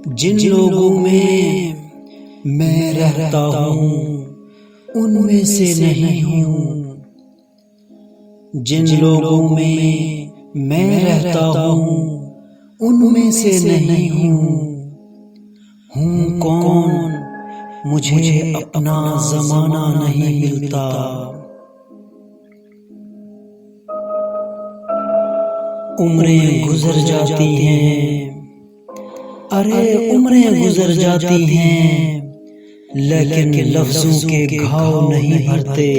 जिन लोगों में मैं रहता हूँ उनमें से नहीं हूँ। जिन लोगों में मैं रहता हूँ उनमें से नहीं हूँ। हूँ कौन, मुझे अपना ज़माना नहीं मिलता। उम्रें गुजर जाती हैं, अरे उम्रें गुजर जाती हैं, लेकिन लफ्ज़ों के घाव नहीं भरते।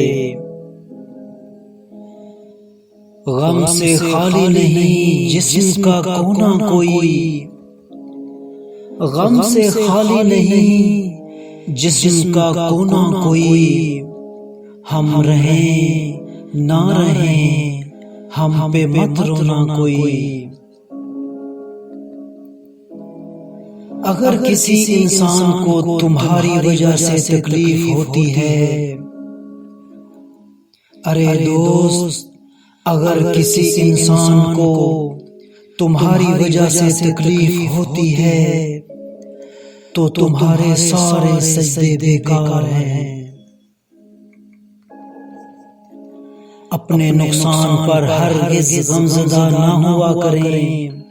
गम से खाली नहीं जिस्म का कोना कोई, गम से खाली नहीं जिस्म का कोना कोई। हम रहें ना रहें, हम पे मत रोना कोई। अगर किसी इंसान को तुम्हारी वजह से तकलीफ होती है, अरे दोस्त, अगर किसी इंसान को तुम्हारी वजह से तकलीफ होती है तो तुम्हारे सारे सजदे बेकार हैं। अपने नुकसान पर हरगिज़ गमज़दा ना हुआ करें,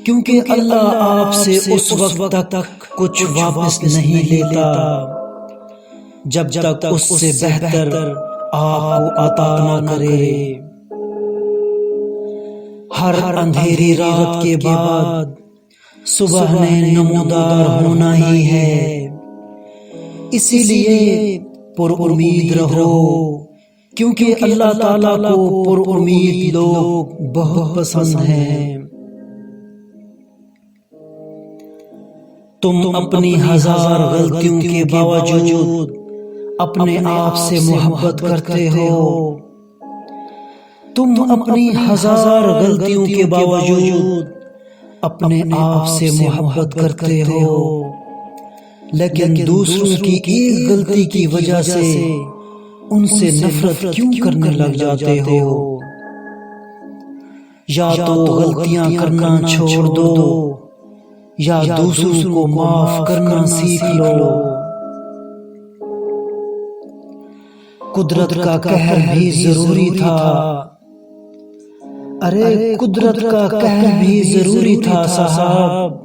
क्योंकि अल्लाह आपसे उस वक्त तक कुछ वापस नहीं लेता जब तक उससे बेहतर आपको अता न करे। हर अंधेरी रात के बाद सुबह ने नमूदार होना ही है, इसीलिए पुरउम्मीद रहो, क्योंकि अल्लाह ताला को पुरउम्मीद लोग बहुत पसंद हैं। तुम अपनी हजार गलतियों के बावजूद अपने आप से मोहब्बत करते हो। तुम अपनी हजार गलतियों के बावजूद अपने आप से मोहब्बत करते हो, लेकिन दूसरों की एक गलती की वजह से उनसे नफरत क्यों करने लग जाते हो। या तो गलतियां करना छोड़ दो या दूसरों को माफ करना सीख लो। कुदरत का कहर भी जरूरी था, अरे कुदरत का कहर भी जरूरी था साहब।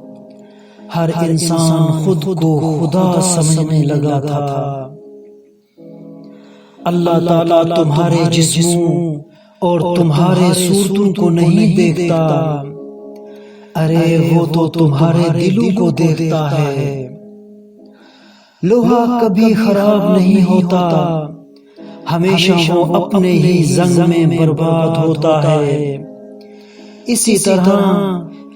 हर इंसान खुद को खुदा समझने लगा था। अल्लाह ताला तुम्हारे जिस्मों और तुम्हारे सूरतों को नहीं देखता, अरे वो तो तुम्हारे दिलों को देखता है। लोहा कभी खराब नहीं होता, हमेशा वो अपने ही जंग में बर्बाद होता है। इसी तरह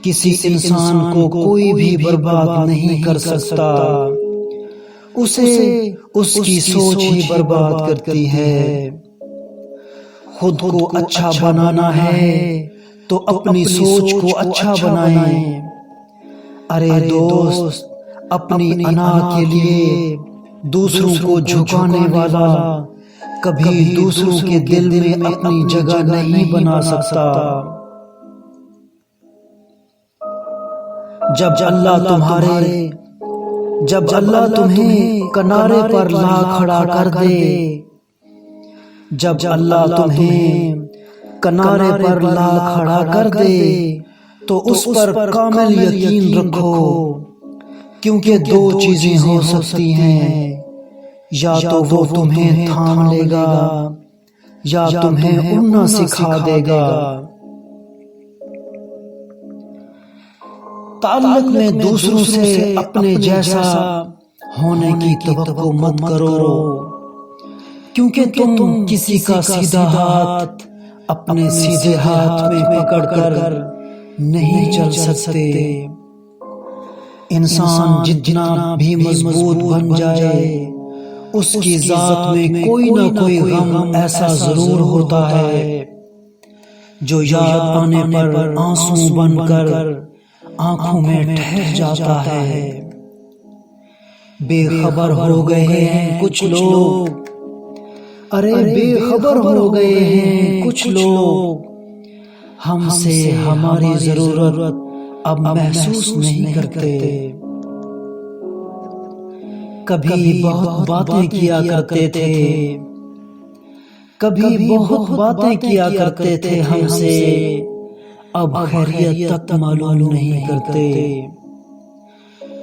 किसी इंसान को कोई भी बर्बाद नहीं कर सकता, उसे उसकी सोच ही बर्बाद करती है। खुद को अच्छा बनाना है तो अपनी सोच को अच्छा बनाएं। अरे दोस्त, अपनी अना के लिए दूसरों को झुकाने वाला कभी दूसरों के दिल में अपनी जगह नहीं बना सकता। जब अल्लाह तुम्हें किनारे पर ला खड़ा कर दे, जब अल्लाह तुम्हें किनारे पर ला खड़ा कर दे तो उस पर कामिल यकीन रखो, क्योंकि दो चीजें हो सकती हैं, या तो वो तुम्हें थाम लेगा या तुम्हें उड़ना सिखा देगा। ताल्लुक में दूसरों से अपने जैसा होने की तवक्को मत करो, क्योंकि तुम किसी का सीधा हाथ अपने सीधे हाथ में पकड़कर नहीं चल सकते। इंसान जितना भी मजबूत बन जाए, उसकी जात में कोई ना कोई गम ऐसा जरूर होता है जो याद आने पर आंसू बनकर आंखों में ठहर जाता है। बेखबर हो गए हैं कुछ लोग, अरे बेखबर हो गए हैं कुछ लोग, हमसे हमारी जरूरत अब महसूस नहीं करते। कभी बहुत बातें किया करते थे, कभी बहुत बातें किया करते थे हमसे, अब खैरियत तक मालूम नहीं करते।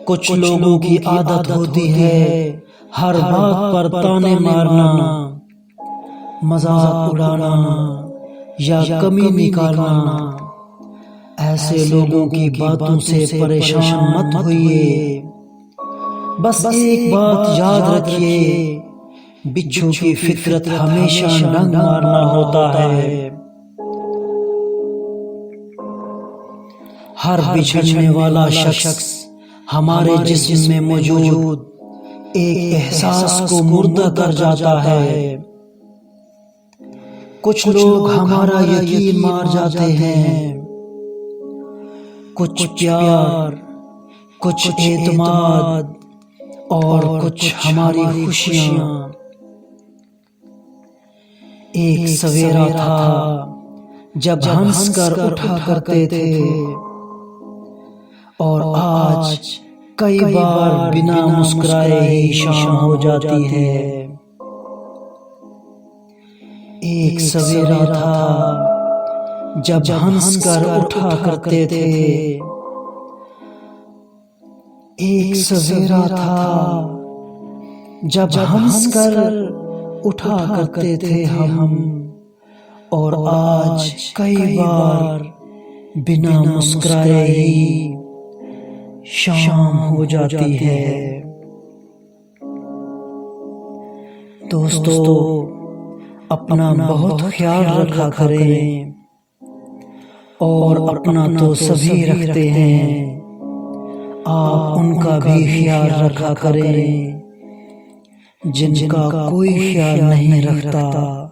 कुछ लोगों की आदत होती है हर बात पर ताने मारना, मजाक उड़ाना या कमी निकालना। ऐसे लोगों की बातों से परेशान मत होइए। बस एक बात याद रखिए, बिच्छू की फितरत हमेशा डंक मारना होता है। हर बिछड़ने वाला शख्स हमारे जिस्म में मौजूद एक एहसास को मुर्दा कर जाता है। कुछ लोग हमारा यकीन मार जाते हैं, कुछ प्यार, कुछ एतमाद और कुछ हमारी खुशियां। एक सवेरा था जब हंसकर उठा करते थे, और आज कई बार बिना मुस्कुराए ही शाम हो जाती है। एक सवेरा था जब हंसकर उठा करते थे, एक सवेरा था जब हंसकर उठा करते थे हम, और आज कई बार बिना मुस्कुराए ही शाम हो जाती है। दोस्तों, अपना बहुत ख्याल रखा करें, और अपना तो सभी रखते हैं, आप उनका भी ख्याल रखा करें जिनका कोई ख्याल नहीं रखता।